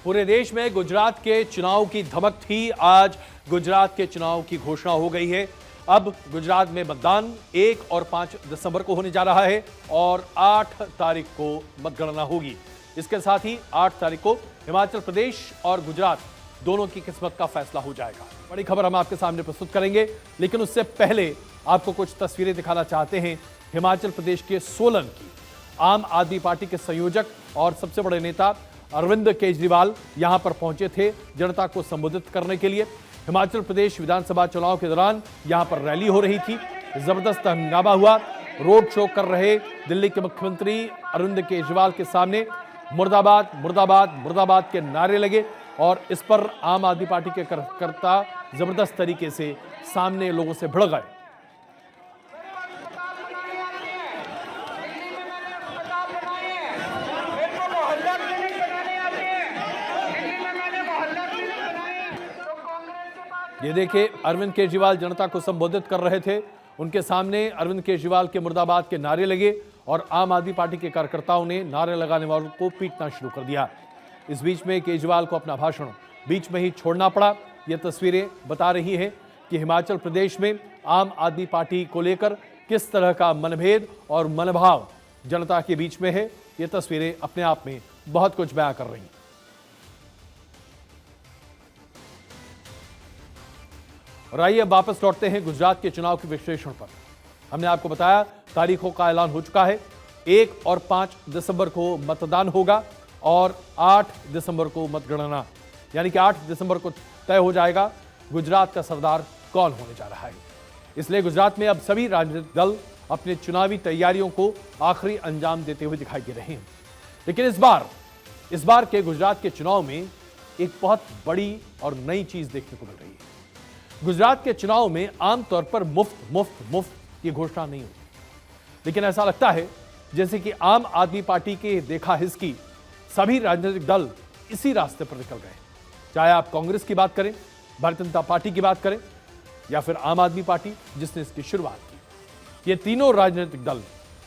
पूरे देश में गुजरात के चुनाव की धमक थी। आज गुजरात के चुनाव की घोषणा हो गई है। अब गुजरात में मतदान 1 और 5 दिसंबर को होने जा रहा है और 8 तारीख को मतगणना होगी। इसके साथ ही 8 तारीख को हिमाचल प्रदेश और गुजरात दोनों की किस्मत का फैसला हो जाएगा। बड़ी खबर हम आपके सामने प्रस्तुत करेंगे, लेकिन उससे पहले आपको कुछ तस्वीरें दिखाना चाहते हैं हिमाचल प्रदेश के सोलन की। आम आदमी पार्टी के संयोजक और सबसे बड़े नेता अरविंद केजरीवाल यहां पर पहुंचे थे जनता को संबोधित करने के लिए। हिमाचल प्रदेश विधानसभा चुनाव के दौरान यहां पर रैली हो रही थी, जबरदस्त हंगामा हुआ। रोड शो कर रहे दिल्ली के मुख्यमंत्री अरविंद केजरीवाल के सामने मुर्दाबाद मुर्दाबाद मुर्दाबाद के नारे लगे और इस पर आम आदमी पार्टी के कार्यकर्ता जबरदस्त तरीके से सामने लोगों से भिड़ गए। ये देखिए, अरविंद केजरीवाल जनता को संबोधित कर रहे थे। उनके सामने अरविंद केजरीवाल के मुर्दाबाद के नारे लगे और आम आदमी पार्टी के कार्यकर्ताओं ने नारे लगाने वालों को पीटना शुरू कर दिया। इस बीच में केजरीवाल को अपना भाषण बीच में ही छोड़ना पड़ा। ये तस्वीरें बता रही हैं कि हिमाचल प्रदेश में आम आदमी पार्टी को लेकर किस तरह का मनभेद और मनोभाव जनता के बीच में है। ये तस्वीरें अपने आप में बहुत कुछ बयां कर रही हैं। और आइए अब वापस लौटते हैं गुजरात के चुनाव के विश्लेषण पर। हमने आपको बताया तारीखों का ऐलान हो चुका है। 1 और 5 दिसंबर को मतदान होगा और 8 दिसंबर को मतगणना, यानी कि 8 दिसंबर को तय हो जाएगा गुजरात का सरदार कौन होने जा रहा है। इसलिए गुजरात में अब सभी राजनीतिक दल अपने चुनावी तैयारियों को आखिरी अंजाम देते हुए दिखाई दे रहे हैं। लेकिन इस बार के गुजरात के चुनाव में एक बहुत बड़ी और नई चीज देखने को मिल रही है। गुजरात के चुनाव में आमतौर पर मुफ्त ये घोषणा नहीं होती, लेकिन ऐसा लगता है जैसे कि आम आदमी पार्टी के देखा हिसकी सभी राजनीतिक दल इसी रास्ते पर निकल गए। चाहे आप कांग्रेस की बात करें, भारतीय जनता पार्टी की बात करें या फिर आम आदमी पार्टी जिसने इसकी शुरुआत की, ये तीनों राजनीतिक दल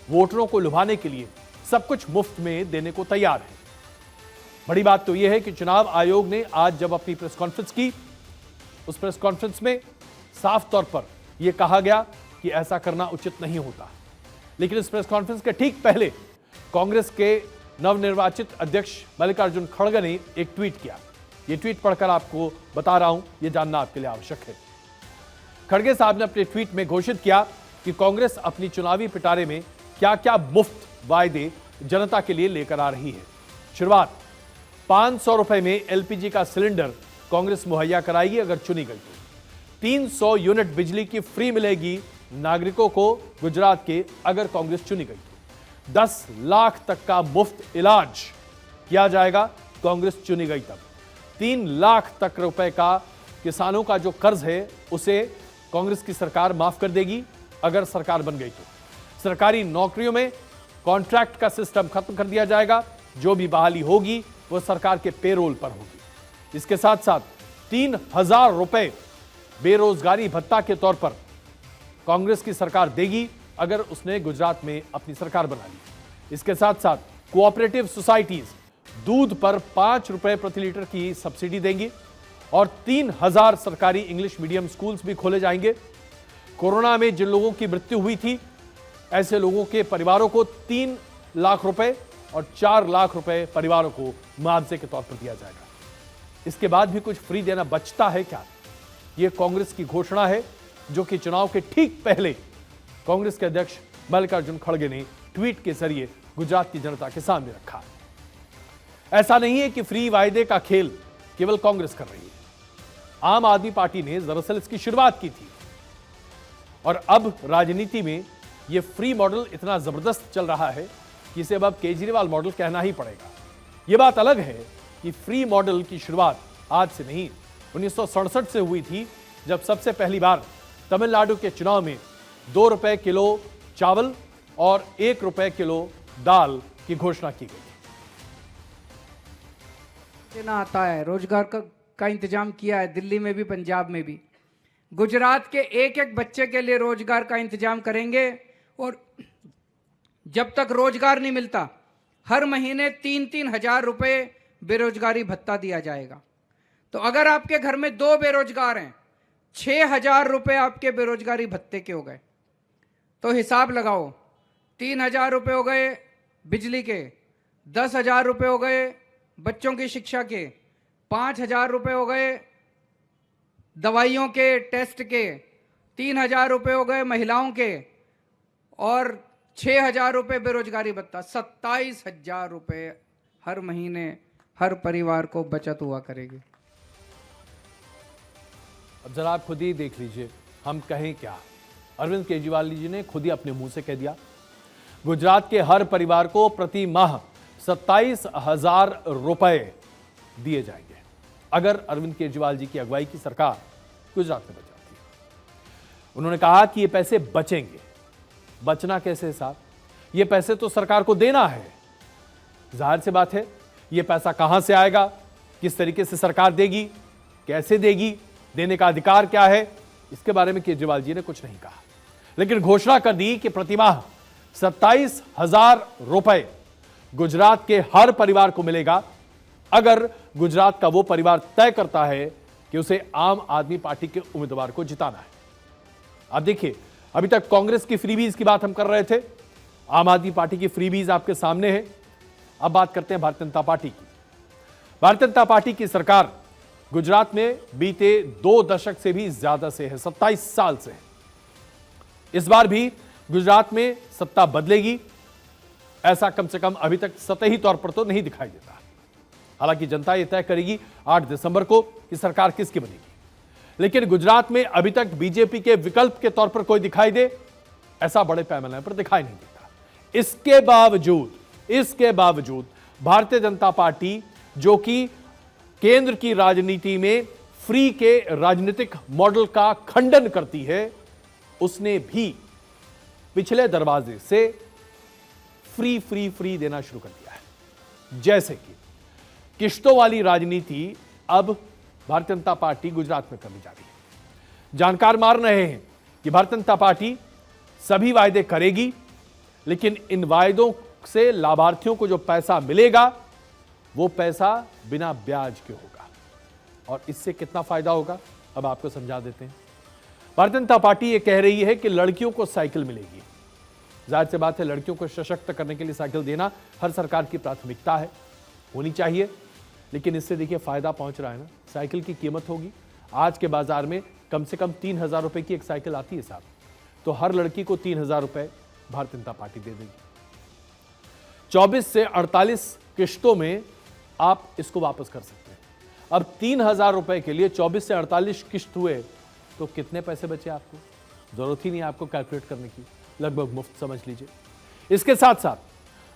वोटरों को लुभाने के लिए सब कुछ मुफ्त में देने को तैयार है। बड़ी बात तो यह है कि चुनाव आयोग ने आज जब अपनी प्रेस कॉन्फ्रेंस की, उस प्रेस कॉन्फ्रेंस में साफ तौर पर यह कहा गया कि ऐसा करना उचित नहीं होता। लेकिन इस प्रेस कॉन्फ्रेंस के ठीक पहले कांग्रेस के नवनिर्वाचित अध्यक्ष मल्लिकार्जुन खड़गे ने एक ट्वीट किया। यह ट्वीट पढ़कर आपको बता रहा हूं, यह जानना आपके लिए आवश्यक है। खड़गे साहब ने अपने ट्वीट में घोषित किया कि कांग्रेस अपनी चुनावी पिटारे में क्या क्या मुफ्त वायदे जनता के लिए लेकर आ रही है। शुरुआत 500 रुपए में एलपीजी का सिलेंडर कांग्रेस मुहैया कराएगी अगर चुनी गई तो। 300 यूनिट बिजली की फ्री मिलेगी नागरिकों को गुजरात के अगर कांग्रेस चुनी गई तो। 10 लाख तक का मुफ्त इलाज किया जाएगा कांग्रेस चुनी गई तब। 3 लाख तक रुपए का किसानों का जो कर्ज है उसे कांग्रेस की सरकार माफ कर देगी अगर सरकार बन गई तो। सरकारी नौकरियों में कॉन्ट्रैक्ट का सिस्टम खत्म कर दिया जाएगा। जो भी बहाली होगी वो सरकार के पेरोल पर होगी। इसके साथ साथ 3000 रुपए बेरोजगारी भत्ता के तौर पर कांग्रेस की सरकार देगी अगर उसने गुजरात में अपनी सरकार बना ली। इसके साथ साथ कोऑपरेटिव सोसाइटीज दूध पर 5 रुपए प्रति लीटर की सब्सिडी देंगी और 3000 सरकारी इंग्लिश मीडियम स्कूल्स भी खोले जाएंगे। कोरोना में जिन लोगों की मृत्यु हुई थी, ऐसे लोगों के परिवारों को 3 लाख रुपए और 4 लाख रुपए परिवारों को मुआवजे के तौर पर दिया जाएगा। इसके बाद भी कुछ फ्री देना बचता है क्या? यह कांग्रेस की घोषणा है जो कि चुनाव के ठीक पहले कांग्रेस के अध्यक्ष मल्लिकार्जुन खड़गे ने ट्वीट के जरिए गुजरात की जनता के सामने रखा। ऐसा नहीं है कि फ्री वायदे का खेल केवल कांग्रेस कर रही है। आम आदमी पार्टी ने दरअसल इसकी शुरुआत की थी और अब राजनीति में यह फ्री मॉडल इतना जबरदस्त चल रहा है कि इसे अब केजरीवाल मॉडल कहना ही पड़ेगा। यह बात अलग है कि फ्री मॉडल की शुरुआत आज से नहीं, 1967 से हुई थी, जब सबसे पहली बार तमिलनाडु के चुनाव में 2 रुपए किलो चावल और 1 रुपए किलो दाल की घोषणा की गई। ना आता है, रोजगार का इंतजाम किया है, दिल्ली में भी पंजाब में भी। गुजरात के एक एक बच्चे के लिए रोजगार का इंतजाम करेंगे और जब तक रोजगार नहीं मिलता हर महीने 3-3 हजार रुपए बेरोजगारी भत्ता दिया जाएगा। तो अगर आपके घर में 2 बेरोजगार हैं, 6,000 रुपए आपके बेरोजगारी भत्ते के हो गए। तो हिसाब लगाओ, 3,000 रुपए हो गए बिजली के, 10,000 रुपए हो गए बच्चों की शिक्षा के, 5,000 रुपए हो गए दवाइयों के, टेस्ट के, 3,000 रुपए हो गए महिलाओं के, और 6,000 रुपए बेरोजगारी भत्ता। 27,000 रुपए हर महीने हर परिवार को बचत हुआ करेगी। अब जरा आप खुद ही देख लीजिए, हम कहें क्या। अरविंद केजरीवाल जी ने खुद ही अपने मुंह से कह दिया, गुजरात के हर परिवार को प्रति माह 27,000 रुपए दिए जाएंगे अगर अरविंद केजरीवाल जी की अगुवाई की सरकार गुजरात में बचाती है। उन्होंने कहा कि ये पैसे बचेंगे। बचना कैसे साहब? ये पैसे तो सरकार को देना है। जाहिर सी बात है, ये पैसा कहां से आएगा, किस तरीके से सरकार देगी, कैसे देगी, देने का अधिकार क्या है, इसके बारे में केजरीवाल जी ने कुछ नहीं कहा, लेकिन घोषणा कर दी कि प्रतिमाह 27,000 रुपए गुजरात के हर परिवार को मिलेगा अगर गुजरात का वो परिवार तय करता है कि उसे आम आदमी पार्टी के उम्मीदवार को जिताना है। अब देखिए, अभी तक कांग्रेस की फ्रीबीज की बात हम कर रहे थे, आम आदमी पार्टी की फ्रीबीज आपके सामने है। अब बात करते हैं भारतीय जनता पार्टी की। भारतीय जनता पार्टी की सरकार गुजरात में बीते 2 दशक से भी ज्यादा से है, 27 साल से है। इस बार भी गुजरात में सत्ता बदलेगी, ऐसा कम से कम अभी तक सतही तौर पर तो नहीं दिखाई देता। हालांकि जनता यह तय करेगी 8 दिसंबर को कि सरकार किसकी बनेगी, लेकिन गुजरात में अभी तक बीजेपी के विकल्प के तौर पर कोई दिखाई दे, ऐसा बड़े पैमाने पर दिखाई नहीं देता। इसके बावजूद भारतीय जनता पार्टी, जो कि केंद्र की राजनीति में फ्री के राजनीतिक मॉडल का खंडन करती है, उसने भी पिछले दरवाजे से फ्री देना शुरू कर दिया है। जैसे कि किश्तों वाली राजनीति अब भारतीय जनता पार्टी गुजरात में करने जा रही है। जानकार मान रहे हैं कि भारतीय जनता पार्टी सभी वायदे करेगी, लेकिन इन वायदों से लाभार्थियों को जो पैसा मिलेगा वो पैसा बिना ब्याज के होगा। और इससे कितना फायदा होगा अब आपको समझा देते हैं। भारतीय जनता पार्टी ये कह रही है कि लड़कियों को साइकिल मिलेगी। जाहिर सी बात है, लड़कियों को सशक्त करने के लिए साइकिल देना हर सरकार की प्राथमिकता है, होनी चाहिए। लेकिन इससे देखिए फायदा पहुंच रहा है ना। साइकिल की कीमत होगी, आज के बाजार में कम से कम 3,000 रुपए की एक साइकिल आती है साहब, तो हर लड़की को 3,000 रुपए भारतीय जनता पार्टी दे देगी। 24 से 48 किश्तों में आप इसको वापस कर सकते हैं। अब 3,000 रुपए के लिए 24 से 48 किश्त हुए तो कितने पैसे बचे आपको? जरूरत ही नहीं आपको कैलकुलेट करने की, लगभग मुफ्त समझ लीजिए। इसके साथ साथ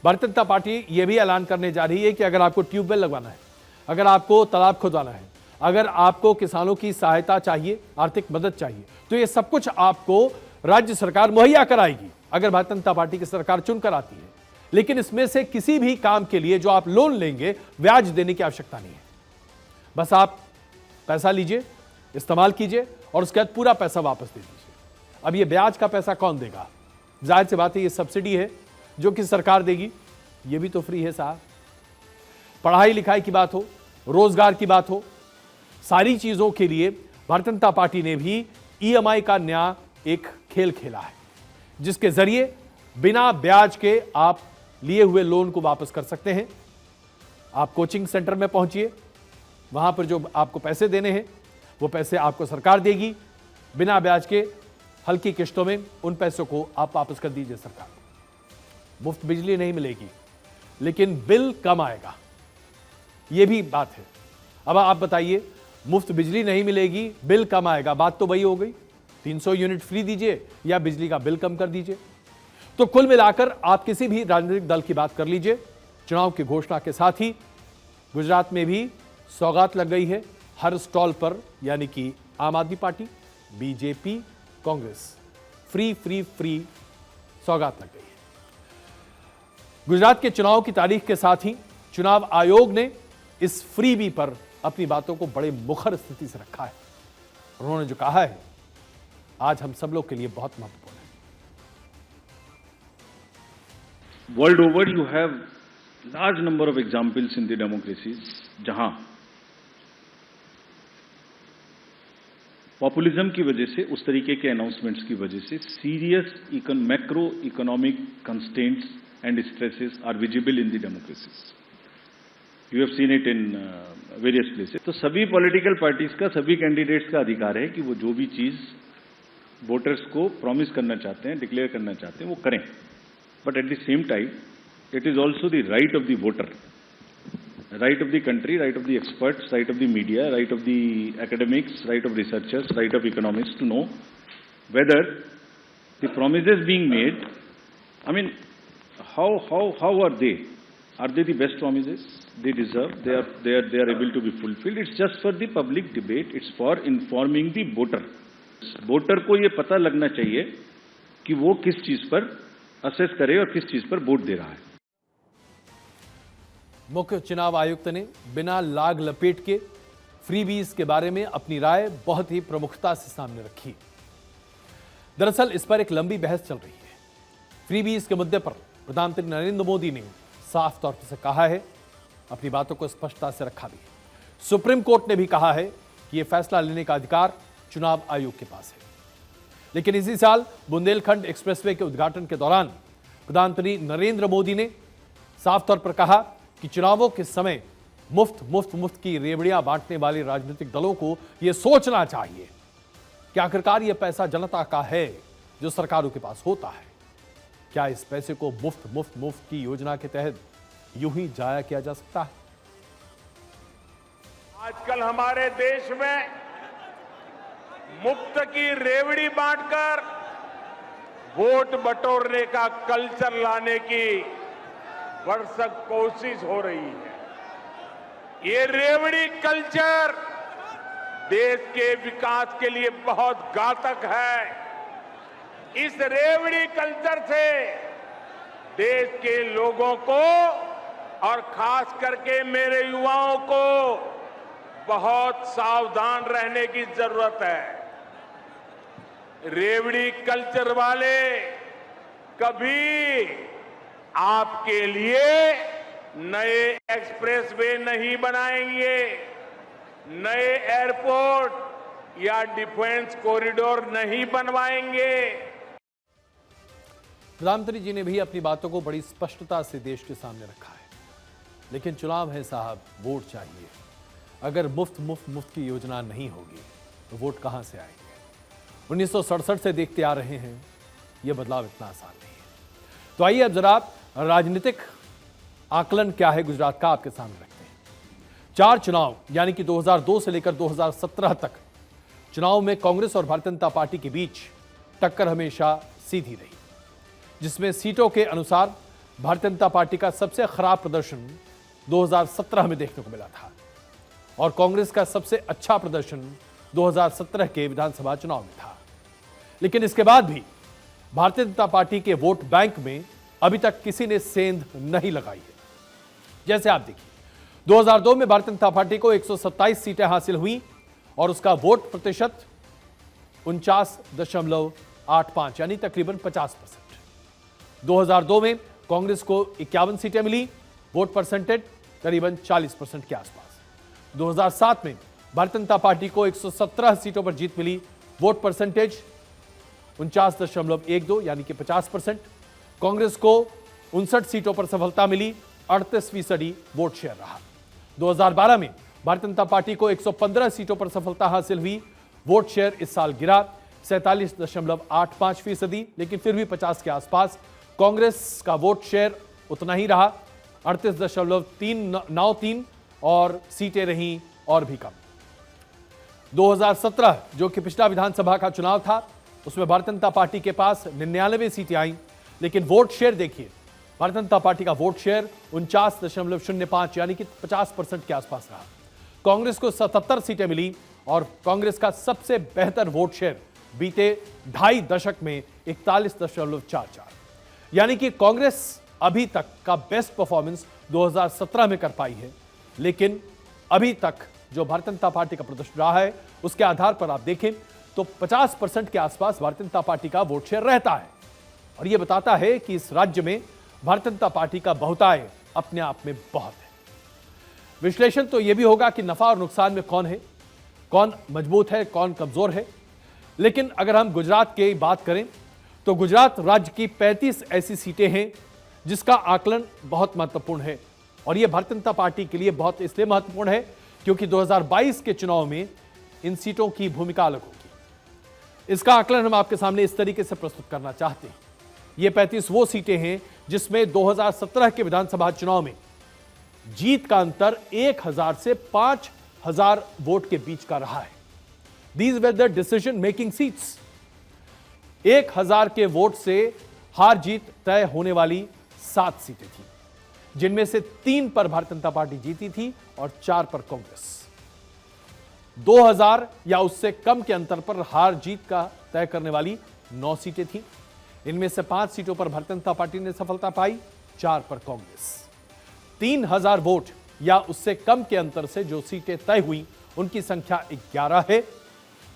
भारतीय जनता पार्टी यह भी ऐलान करने जा रही है कि अगर आपको ट्यूबवेल लगवाना है, अगर आपको तालाब खुदवाना है, अगर आपको किसानों की सहायता चाहिए, आर्थिक मदद चाहिए, तो ये सब कुछ आपको राज्य सरकार मुहैया कराएगी अगर भारतीय जनता पार्टी की सरकार चुनकर आती है। लेकिन इसमें से किसी भी काम के लिए जो आप लोन लेंगे, ब्याज देने की आवश्यकता नहीं है। बस आप पैसा लीजिए, इस्तेमाल कीजिए और उसके बाद पूरा पैसा वापस दे दीजिए। अब ये ब्याज का पैसा कौन देगा? जाहिर सी बात है, ये सब्सिडी है जो कि सरकार देगी, ये भी तो फ्री है साहब। पढ़ाई लिखाई की बात हो, रोजगार की बात हो, सारी चीजों के लिए भारतीय जनता पार्टी ने भी ईएमआई का नया एक खेल खेला है, जिसके जरिए बिना ब्याज के आप लिए हुए लोन को वापस कर सकते हैं। आप कोचिंग सेंटर में पहुंचिए, वहां पर जो आपको पैसे देने हैं वो पैसे आपको सरकार देगी बिना ब्याज के, हल्की किश्तों में। उन पैसों को आप वापस कर दीजिए सरकार को। मुफ्त बिजली नहीं मिलेगी, लेकिन बिल कम आएगा, यह भी बात है। अब आप बताइए, मुफ्त बिजली नहीं मिलेगी, बिल कम आएगा, बात तो वही हो गई। 300 यूनिट फ्री दीजिए या बिजली का बिल कम कर दीजिए। तो कुल मिलाकर आप किसी भी राजनीतिक दल की बात कर लीजिए, चुनाव की घोषणा के साथ ही गुजरात में भी सौगात लग गई है हर स्टॉल पर, यानी कि आम आदमी पार्टी, बीजेपी, कांग्रेस, फ्री सौगात लग गई है। गुजरात के चुनाव की तारीख के साथ ही चुनाव आयोग ने इस फ्रीबी पर अपनी बातों को बड़े मुखर स्थिति से रखा है। उन्होंने जो कहा है आज हम सब लोग के लिए बहुत महत्वपूर्ण है। World over, you have large number of examples in the democracies जहां पॉपुलिज्म की वजह से, उस तरीके के अनाउंसमेंट्स की वजह से serious macroeconomic constraints and stresses are visible in the democracies. You have seen it in various places. तो सभी पॉलिटिकल पार्टीज का, सभी कैंडिडेट्स का अधिकार है कि वो जो भी चीज वोटर्स को प्रॉमिस करना चाहते हैं, डिक्लेयर करना चाहते हैं, वो करें। But at the same time it is also the right of the voter, right of the country, right of the experts, right of the media, right of the academics, right of researchers, right of economists to know whether the promises being made, I mean, how are they? Are they the best promises they deserve? They are able to be fulfilled. It's just for the public debate. It's for informing the voter. Voter को ये पता लगना चाहिए कि वो किस चीज पर असेस करे और किस चीज पर वोट दे रहा है। मुख्य चुनाव आयुक्त ने बिना लाग लपेट के फ्रीबीज के बारे में अपनी राय बहुत ही प्रमुखता से सामने रखी। दरअसल इस पर एक लंबी बहस चल रही है। फ्रीबीज के मुद्दे पर प्रधानमंत्री नरेंद्र मोदी ने साफ तौर से कहा है, अपनी बातों को स्पष्टता से रखा भी है। सुप्रीम कोर्ट ने भी कहा है कि यह फैसला लेने का अधिकार चुनाव आयोग के पास है। लेकिन इसी साल बुंदेलखंड एक्सप्रेसवे के उद्घाटन के दौरान प्रधानमंत्री नरेंद्र मोदी ने साफ तौर पर कहा कि चुनावों के समय मुफ्त की रेवड़ियां बांटने वाले राजनीतिक दलों को यह सोचना चाहिए कि आखिरकार यह पैसा जनता का है जो सरकारों के पास होता है। क्या इस पैसे को मुफ्त की योजना के तहत यूं ही जाया किया जा सकता है? आजकल हमारे देश में मुफ्त की रेवड़ी बांटकर वोट बटोरने का कल्चर लाने की भरसक कोशिश हो रही है। ये रेवड़ी कल्चर देश के विकास के लिए बहुत घातक है। इस रेवड़ी कल्चर से देश के लोगों को और खास करके मेरे युवाओं को बहुत सावधान रहने की जरूरत है। रेवड़ी कल्चर वाले कभी आपके लिए नए एक्सप्रेसवे नहीं बनाएंगे, नए एयरपोर्ट या डिफेंस कॉरिडोर नहीं बनवाएंगे। प्रधानमंत्री जी ने भी अपनी बातों को बड़ी स्पष्टता से देश के सामने रखा है। लेकिन चुनाव है साहब, वोट चाहिए। अगर मुफ्त की योजना नहीं होगी तो वोट कहां से आएंगे? 1967 से देखते आ रहे हैं, यह बदलाव इतना आसान नहीं है। तो आइए अब जरा राजनीतिक आकलन क्या है गुजरात का आपके सामने रखते हैं। 4 चुनाव यानी कि 2002 से लेकर 2017 तक चुनाव में कांग्रेस और भारतीय जनता पार्टी के बीच टक्कर हमेशा सीधी रही, जिसमें सीटों के अनुसार भारतीय जनता पार्टी का सबसे खराब प्रदर्शन 2017 में देखने को मिला था और कांग्रेस का सबसे अच्छा प्रदर्शन 2017 के विधानसभा चुनाव में था। लेकिन इसके बाद भी भारतीय जनता पार्टी के वोट बैंक में अभी तक किसी ने सेंध नहीं लगाई है। जैसे आप देखिए, 2002 में भारतीय जनता पार्टी को 127 सीटें हासिल हुई और उसका वोट प्रतिशत 49.85 यानी तकरीबन 50%। 2002 में कांग्रेस को 51 सीटें मिली, वोट परसेंटेज करीबन 40% के आसपास। 2007 में भारतीय जनता पार्टी को 117 सीटों पर जीत मिली, वोट परसेंटेज 49.12 यानी कि 50%। कांग्रेस को 59 सीटों पर सफलता मिली, 38% वोट शेयर रहा। 2012 में भारतीय जनता पार्टी को 115 सीटों पर सफलता हासिल हुई, वोट शेयर इस साल गिरा 47.85%, लेकिन फिर भी 50 के आसपास। कांग्रेस का वोट शेयर उतना ही रहा 38.393 और सीटें रहीं और भी कम। 2017 जो कि पिछला विधानसभा का चुनाव था, उसमें भारतीय जनता पार्टी के पास 99 सीटें आईं, लेकिन वोट शेयर देखिए, भारतीय जनता पार्टी का वोट शेयर 49.05 यानी कि 50% के आसपास रहा। कांग्रेस को 77 सीटें मिली और कांग्रेस का सबसे बेहतर वोट शेयर बीते 2.5 दशक में 41.44 यानी कि कांग्रेस अभी तक का बेस्ट परफॉर्मेंस 2017 में कर पाई है। लेकिन अभी तक जो भारतीय जनता पार्टी का प्रदर्शन रहा है, उसके आधार पर आप देखें तो 50% के आसपास भारतीय जनता पार्टी का वोट शेयर रहता है और यह बताता है कि इस राज्य में भारतीय जनता पार्टी का बहुताय अपने आप में बहुत है। विश्लेषण तो यह भी होगा कि नफा और नुकसान में कौन है, कौन मजबूत है, कौन कमजोर है। लेकिन अगर हम गुजरात की बात करें तो गुजरात राज्य की 35 ऐसी सीटें हैं जिसका आकलन बहुत महत्वपूर्ण है, और यह भारतीय जनता पार्टी के लिए बहुत इसलिए महत्वपूर्ण है क्योंकि 2022 के चुनाव में इन सीटों की भूमिका अलग होगी। इसका आकलन हम आपके सामने इस तरीके से प्रस्तुत करना चाहते हैं। ये 35 वो सीटें हैं जिसमें 2017 के विधानसभा चुनाव में जीत का अंतर 1000 से 5000 वोट के बीच का रहा है। These were the decision making seats. 1000 के वोट से हार जीत तय होने वाली 7 सीटें थी, जिनमें से 3 पर भारतीय जनता पार्टी जीती थी और 4 पर कांग्रेस। 2000 या उससे कम के अंतर पर हार जीत का तय करने वाली 9 सीटें थी। इनमें से 5 सीटों पर भारतीय जनता पार्टी ने सफलता पाई, 4 पर कांग्रेस। 3000 वोट या उससे कम के अंतर से जो सीटें तय हुई उनकी संख्या 11 है।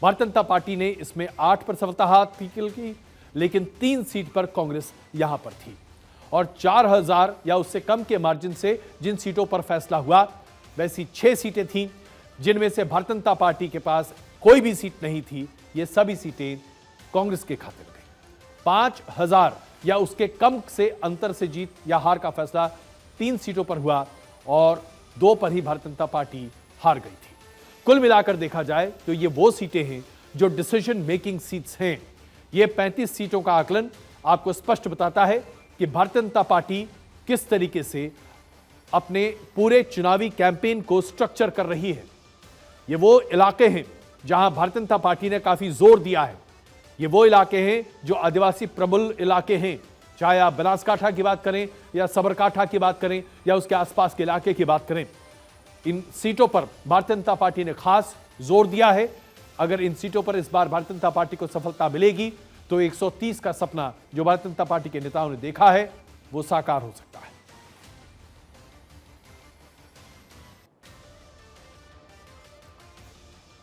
भारतीय जनता पार्टी ने इसमें 8 पर सफलता हासिल की, लेकिन 3 सीट पर कांग्रेस यहां पर थी। और 4000 या उससे कम के मार्जिन से जिन सीटों पर फैसला हुआ वैसी 6 सीटें थीं जिनमें से भारतीय जनता पार्टी के पास कोई भी सीट नहीं थी। ये सभी सीटें कांग्रेस के खाते में गई। 5000 या उसके कम से अंतर से जीत या हार का फैसला 3 सीटों पर हुआ और 2 पर ही भारतीय जनता पार्टी हार गई थी। कुल मिलाकर देखा जाए तो ये वो सीटें हैं जो डिसीजन मेकिंग सीट्स हैं। ये 35 सीटों का आकलन आपको स्पष्ट बताता है कि भारतीय जनता पार्टी किस तरीके से अपने पूरे चुनावी कैंपेन को स्ट्रक्चर कर रही है। ये वो इलाके हैं जहां भारतीय जनता पार्टी ने काफी जोर दिया है। ये वो इलाके हैं जो आदिवासी प्रबल इलाके हैं, चाहे आप बनासकाठा की बात करें या सबरकाठा की बात करें या उसके आसपास के इलाके की बात करें। इन सीटों पर भारतीय जनता पार्टी ने खास जोर दिया है। अगर इन सीटों पर इस बार भारतीय जनता पार्टी को सफलता मिलेगी तो 130 का सपना जो भारतीय जनता पार्टी के नेताओं ने देखा है वो साकार हो सकता है।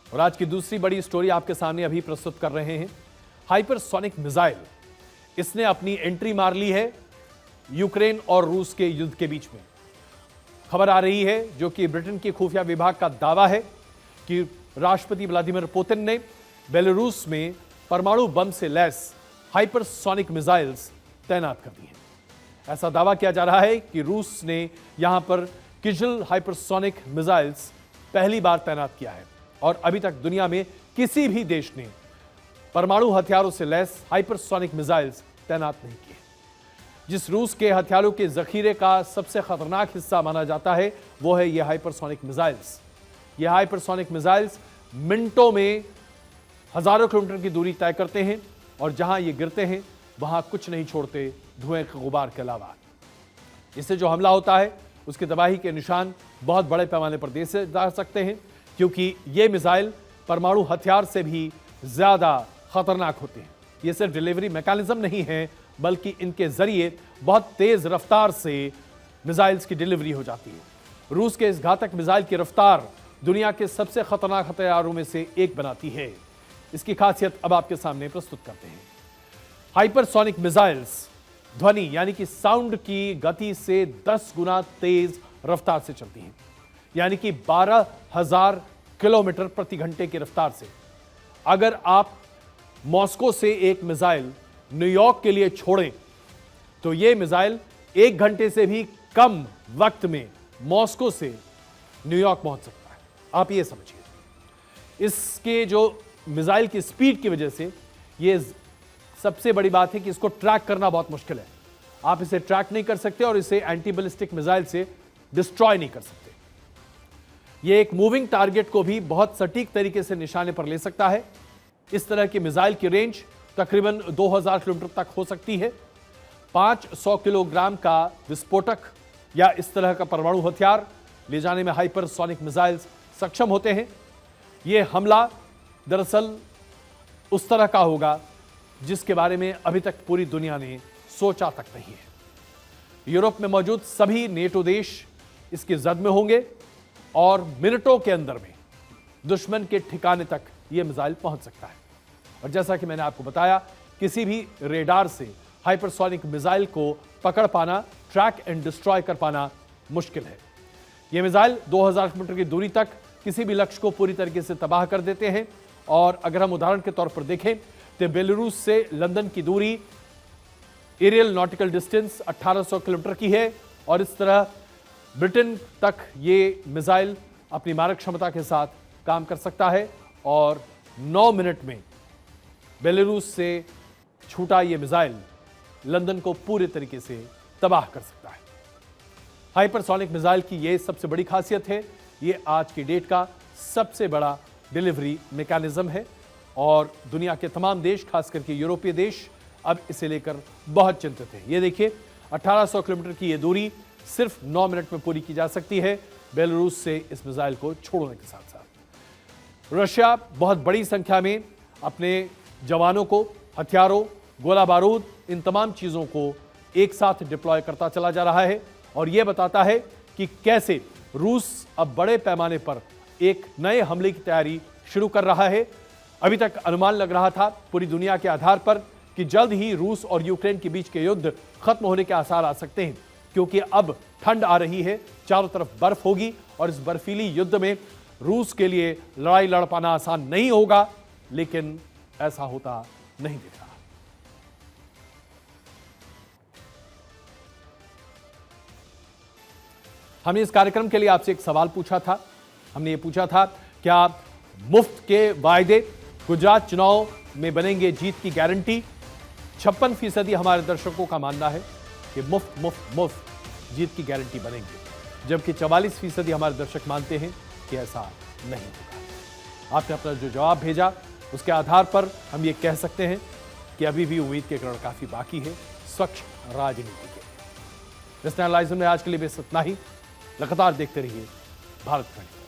और आज की दूसरी बड़ी स्टोरी आपके सामने अभी प्रस्तुत कर रहे हैं। हाइपरसोनिक मिसाइल, इसने अपनी एंट्री मार ली है यूक्रेन और रूस के युद्ध के बीच में। खबर आ रही है जो कि ब्रिटेन के खुफिया विभाग का दावा है कि राष्ट्रपति व्लादिमीर पुतिन ने बेलारूस में परमाणु बम से लैस हाइपरसोनिक मिसाइल्स तैनात कर दी हैं। ऐसा दावा किया जा रहा है कि रूस ने यहां पर किजल हाइपरसोनिक मिसाइल्स पहली बार तैनात किया है और अभी तक दुनिया में किसी भी देश ने परमाणु हथियारों से लैस हाइपरसोनिक मिसाइल्स तैनात नहीं किए। जिस रूस के हथियारों के जखीरे का सबसे खतरनाक हिस्सा माना जाता है वो है ये हाइपरसोनिक मिसाइल्स। ये हाइपरसोनिक मिसाइल्स मिनटों में हजारों किलोमीटर की दूरी तय करते हैं और जहां ये गिरते हैं वहां कुछ नहीं छोड़ते धुएं के गुबार के अलावा। इससे जो हमला होता है उसकी तबाही के निशान बहुत बड़े पैमाने पर दे जा सकते हैं, क्योंकि ये मिसाइल परमाणु हथियार से भी ज्यादा खतरनाक होते हैं। ये सिर्फ डिलीवरी मैकेनिज्म नहीं है बल्कि इनके जरिए बहुत तेज रफ्तार से मिसाइल्स की डिलीवरी हो जाती है। रूस के इस घातक मिसाइल की रफ्तार दुनिया के सबसे खतरनाक हथियारों में से एक बनाती है। इसकी खासियत अब आपके सामने प्रस्तुत करते हैं। हाइपरसोनिक मिसाइल्स ध्वनि यानी कि साउंड की गति से 10 गुना तेज रफ्तार से चलती हैं, यानी कि 12,000 किलोमीटर प्रति घंटे की रफ्तार से। अगर आप मॉस्को से एक मिसाइल न्यूयॉर्क के लिए छोड़ें तो यह मिसाइल 1 घंटे से भी कम वक्त में मॉस्को से न्यूयॉर्क पहुंच सकता है। आप ये समझिए, इसके जो मिसाइल की स्पीड की वजह से ये सबसे बड़ी बात है कि इसको ट्रैक करना बहुत मुश्किल है। आप इसे ट्रैक नहीं कर सकते और इसे एंटी बैलिस्टिक मिसाइल से डिस्ट्रॉय नहीं कर सकते। यह एक मूविंग टारगेट को भी बहुत सटीक तरीके से निशाने पर ले सकता है। इस तरह की मिसाइल की रेंज तकरीबन 2000 किलोमीटर तक हो सकती है। 500 किलोग्राम का विस्फोटक या इस तरह का परमाणु हथियार ले जाने में हाइपरसोनिक मिसाइल्स सक्षम होते हैं। यह हमला दरअसल उस तरह का होगा जिसके बारे में अभी तक पूरी दुनिया ने सोचा तक नहीं है। यूरोप में मौजूद सभी नेटो देश इसके जद में होंगे और मिनटों के अंदर में दुश्मन के ठिकाने तक यह मिसाइल पहुंच सकता है। और जैसा कि मैंने आपको बताया, किसी भी रेडार से हाइपरसोनिक मिसाइल को पकड़ पाना, ट्रैक एंड डिस्ट्रॉय कर पाना मुश्किल है। ये मिसाइल 2000 किलोमीटर की दूरी तक किसी भी लक्ष्य को पूरी तरीके से तबाह कर देते हैं। और अगर हम उदाहरण के तौर पर देखें तो बेलारूस से लंदन की दूरी एरियल नॉटिकल डिस्टेंस 1800 किलोमीटर की है और इस तरह ब्रिटेन तक ये मिसाइल अपनी मारक क्षमता के साथ काम कर सकता है और 9 मिनट में बेलारूस से छूटा ये मिसाइल लंदन को पूरे तरीके से तबाह कर सकता है। हाइपरसोनिक मिसाइल की ये सबसे बड़ी खासियत है, ये आज की डेट का सबसे बड़ा डिलीवरी मैकेनिज्म है और दुनिया के तमाम देश, खास करके यूरोपीय देश, अब इसे लेकर बहुत चिंतित हैं। ये देखिए 1800 किलोमीटर की ये दूरी सिर्फ 9 मिनट में पूरी की जा सकती है बेलारूस से इस मिसाइल को छोड़ने के साथ साथ। रशिया बहुत बड़ी संख्या में अपने जवानों को, हथियारों, गोला बारूद, इन तमाम चीज़ों को एक साथ डिप्लॉय करता चला जा रहा है और यह बताता है कि कैसे रूस अब बड़े पैमाने पर एक नए हमले की तैयारी शुरू कर रहा है। अभी तक अनुमान लग रहा था पूरी दुनिया के आधार पर कि जल्द ही रूस और यूक्रेन के बीच के युद्ध खत्म होने के आसार आ सकते हैं, क्योंकि अब ठंड आ रही है, चारों तरफ बर्फ होगी और इस बर्फीली युद्ध में रूस के लिए लड़ाई लड़ पाना आसान नहीं होगा, लेकिन ऐसा होता नहीं दिख रहा। हमने इस कार्यक्रम के लिए आपसे एक सवाल पूछा था। हमने ये पूछा था, क्या मुफ्त के वायदे गुजरात चुनाव में बनेंगे जीत की गारंटी? 56% हमारे दर्शकों का मानना है कि मुफ्त मुफ्त मुफ्त जीत की गारंटी बनेंगे, जबकि 44% हमारे दर्शक मानते हैं कि ऐसा नहीं होगा। आपने अपना जो जवाब भेजा उसके आधार पर हम ये कह सकते हैं कि अभी भी उम्मीद के किरण काफी बाकी है स्वच्छ राजनीति के। नेशनल एनालाइजर में आज के लिए बस इतना ही। लगातार देखते रहिए भारत 24।